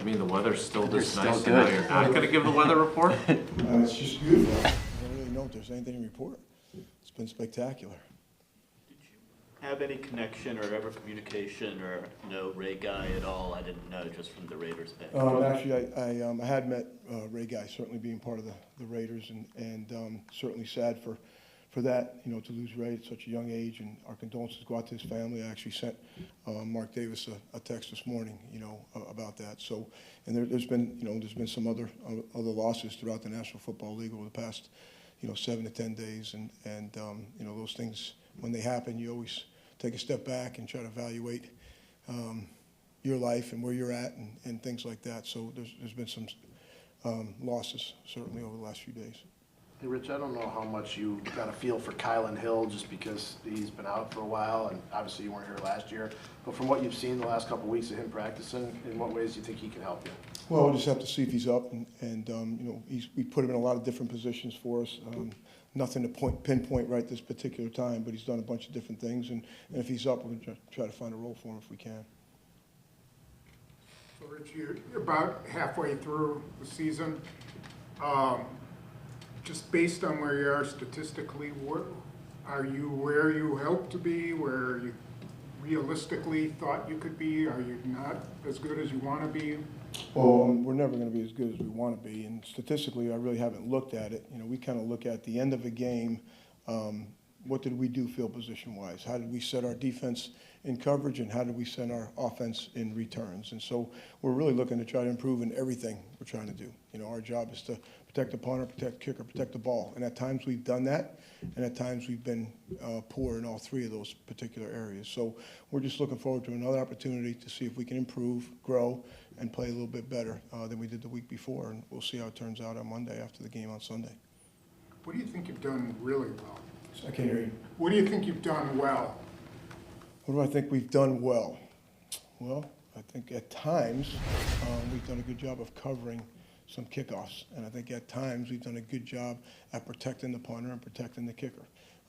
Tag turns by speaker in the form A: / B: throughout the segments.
A: I mean, the weather's still this
B: Still
A: nice, and
B: good.
A: now you're not gonna give the weather report?
C: It's just beautiful. I don't really know if there's anything to report. It's been spectacular.
D: Did you have any connection or ever communication or know Ray Guy at all? I didn't know, just from the Raiders back.
C: Actually, I had met Ray Guy, certainly being part of the Raiders, and certainly sad for that, you know, to lose Ray at such a young age, and our condolences go out to his family. I actually sent Mark Davis a text this morning, you know, about that. So, and there's been some other losses throughout the National Football League over the past, 7 to 10 days, and those things, when they happen, you always take a step back and try to evaluate your life and where you're at and things like that. So there's been some losses certainly over the last few days.
B: Hey, Rich, I don't know how much you got a feel for Kylan Hill just because he's been out for a while, and obviously you weren't here last year. But from what you've seen the last couple of weeks of him practicing, in what ways do you think he can help you?
C: Well, we'll just have to see if he's up, and we put him in a lot of different positions for us. Nothing to pinpoint right this particular time, but he's done a bunch of different things, and if he's up, we're going to try to find a role for him if we can.
E: So, Rich, you're about halfway through the season. Just based on where you are statistically, are you where you hope to be, where you realistically thought you could be? Are you not as good as you want to be?
C: Well, we're never going to be as good as we want to be, and statistically, I really haven't looked at it. We kind of look at the end of a game. What did we do field position-wise? How did we set our defense in coverage, and how did we set our offense in returns? And so we're really looking to try to improve in everything we're trying to do. Our job is to protect the punter, protect the kicker, protect the ball. And at times we've done that, and at times we've been poor in all three of those particular areas. So we're just looking forward to another opportunity to see if we can improve, grow, and play a little bit better than we did the week before. And we'll see how it turns out on Monday after the game on Sunday.
E: What do you think you've done really well?
C: I can't hear you.
E: What do you think you've done well?
C: What do I think we've done well? Well, I think at times we've done a good job of covering some kickoffs, and I think at times we've done a good job at protecting the punter and protecting the kicker.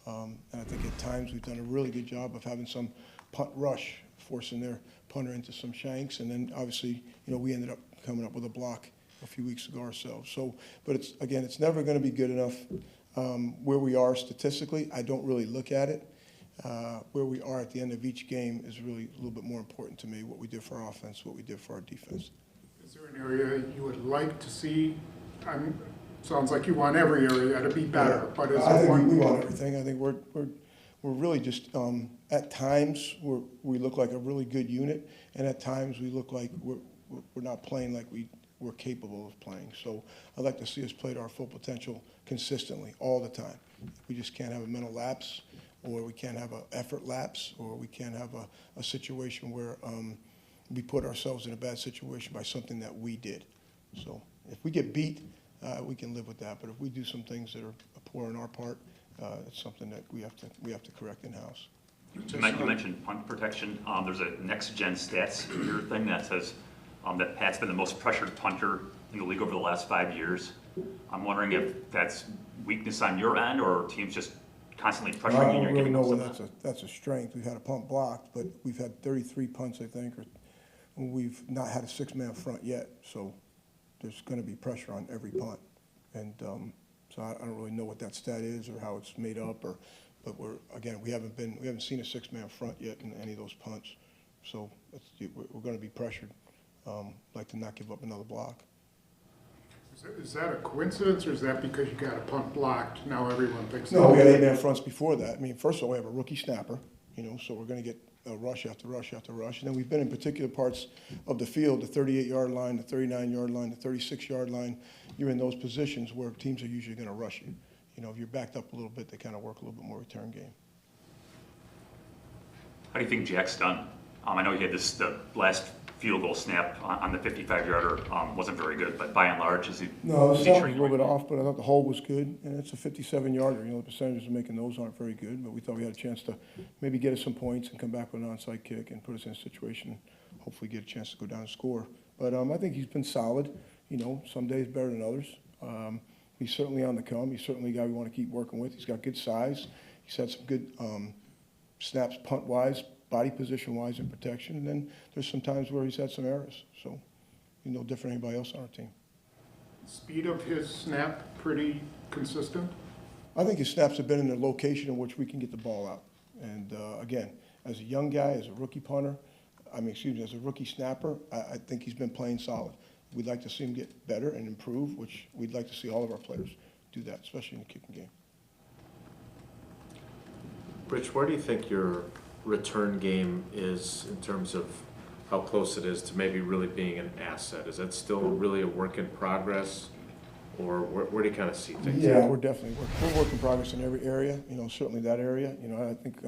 C: And I think at times we've done a really good job of having some punt rush, forcing their punter into some shanks, and then obviously, we ended up coming up with a block a few weeks ago ourselves. So, but it's never going to be good enough. Where we are statistically, I don't really look at it. Where we are at the end of each game is really a little bit more important to me, what we did for our offense, what we did for our defense.
E: Is there an area you would like to see? Sounds like you want every area to be better, but is
C: I
E: there
C: think
E: one?
C: we want everything. I think we're really just at times we look like a really good unit, and at times we look like we're not playing like we're capable of playing. So I'd like to see us play to our full potential consistently all the time. We just can't have a mental lapse, or we can't have an effort lapse, or we can't have a situation where we put ourselves in a bad situation by something that we did. So if we get beat, we can live with that. But if we do some things that are poor on our part, it's something that we have to correct in-house.
F: Mike, you mentioned punt protection. There's a next-gen stats here thing that says that Pat's been the most pressured punter in the league over the last 5 years. I'm wondering if that's weakness on your end, or teams just constantly pressuring you and
C: I
F: you're
C: don't really
F: giving
C: know
F: up
C: whether
F: something?
C: that's a strength. We've had a punt blocked, but we've had 33 punts, I think, or we've not had a six-man front yet. So there's going to be pressure on every punt, and so I don't really know what that stat is or how it's made up. But we haven't seen a six-man front yet in any of those punts. So we're going to be pressured. Like to not give up another block.
E: Is that a coincidence, or is that because you got a punt blocked? Now everyone thinks.
C: No, we had eight-man fronts before that. I mean, first of all, we have a rookie snapper, so we're going to get rush after rush after rush. And then we've been in particular parts of the field, the 38-yard line, the 39-yard line, the 36-yard line. You're in those positions where teams are usually going to rush you. If you're backed up a little bit, they kind of work a little bit more return game.
F: How do you think Jack's done? I know he had the last field goal snap on the 55-yarder wasn't very good, but by and large, is he?
C: No, the
F: is he
C: snap was a
F: treating
C: little bit
F: right?
C: off, but I thought the hole was good, and it's a 57-yarder. The percentages of making those aren't very good, but we thought we had a chance to maybe get us some points and come back with an onside kick and put us in a situation, hopefully get a chance to go down and score. But I think he's been solid. Some days better than others. He's certainly on the come. He's certainly a guy we want to keep working with. He's got good size. He's had some good snaps punt-wise, body position-wise, and protection. And then there's some times where he's had some errors. So He's no different than anybody else on our team.
E: Speed of his snap pretty consistent?
C: I think his snaps have been in a location in which we can get the ball out. And again, as a young guy, as a rookie punter, as a rookie snapper, I think he's been playing solid. We'd like to see him get better and improve, which we'd like to see all of our players do that, especially in the kicking game.
A: Rich, where do you think your return game is in terms of how close it is to maybe really being an asset? Is that still really a work in progress, or where do you kind of see things?
C: Yeah, we're definitely we're work in progress in every area. Certainly that area. I think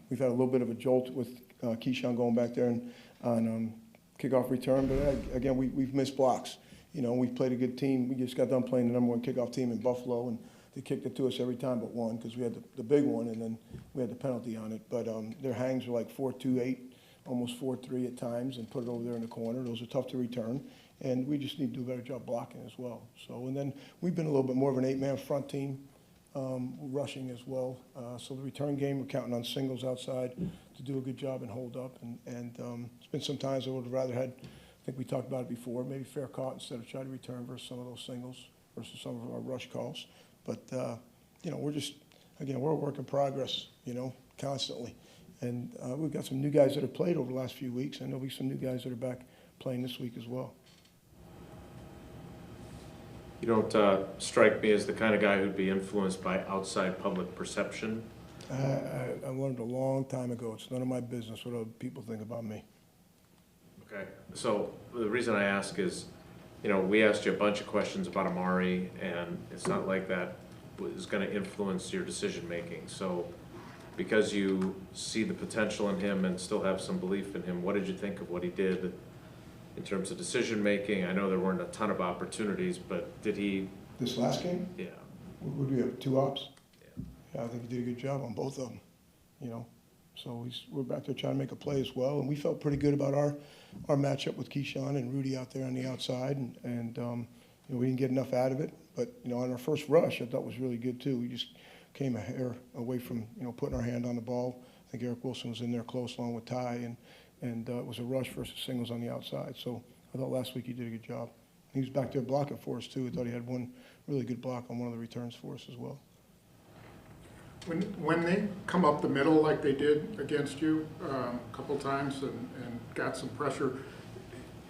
C: we've had a little bit of a jolt with Keyshawn going back there and on kickoff return, but again, we've missed blocks. We've played a good team. We just got done playing the #1 kickoff team in Buffalo, and they kicked it to us every time but one, because we had the big one, and then we had the penalty on it. But their hangs were like 4.28, almost 4.3 at times, and put it over there in the corner. Those are tough to return, and we just need to do a better job blocking as well. And then we've been a little bit more of an 8-man front team, rushing as well. So the return game, we're counting on singles outside to do a good job and hold up. And it's been some times I would have rather had, I think we talked about it before, maybe fair caught instead of try to return versus some of those singles versus some of our rush calls. But, we're just, again, we're a work in progress, constantly. And we've got some new guys that have played over the last few weeks, and there'll be some new guys that are back playing this week as well.
A: You don't strike me as the kind of guy who'd be influenced by outside public perception.
C: I learned a long time ago, it's none of my business what other people think about me.
A: Okay, so the reason I ask is, we asked you a bunch of questions about Amari, and it's not like that is going to influence your decision-making. So because you see the potential in him and still have some belief in him, what did you think of what he did in terms of decision-making? I know there weren't a ton of opportunities, but did he?
C: This last game?
A: Yeah.
C: What do we have, 2 ops?
A: Yeah.
C: Yeah, I think he did a good job on both of them, So we're back there trying to make a play as well, and we felt pretty good about our matchup with Keyshawn and Rudy out there on the outside, and we didn't get enough out of it. But on our first rush, I thought was really good too. We just came a hair away from putting our hand on the ball. I think Eric Wilson was in there close along with Ty, and it was a rush versus singles on the outside. So I thought last week he did a good job. He was back there blocking for us too. I thought he had one really good block on one of the returns for us as well.
E: When they come up the middle like they did against you a couple times and got some pressure,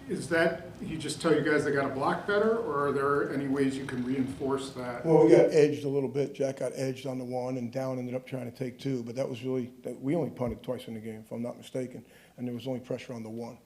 E: is that you just tell you guys they got to block better, or are there any ways you can reinforce that?
C: Well, we got edged a little bit. Jack got edged on the one, and Down ended up trying to take 2. But that was really, we only punted twice in the game, if I'm not mistaken, and there was only pressure on the one.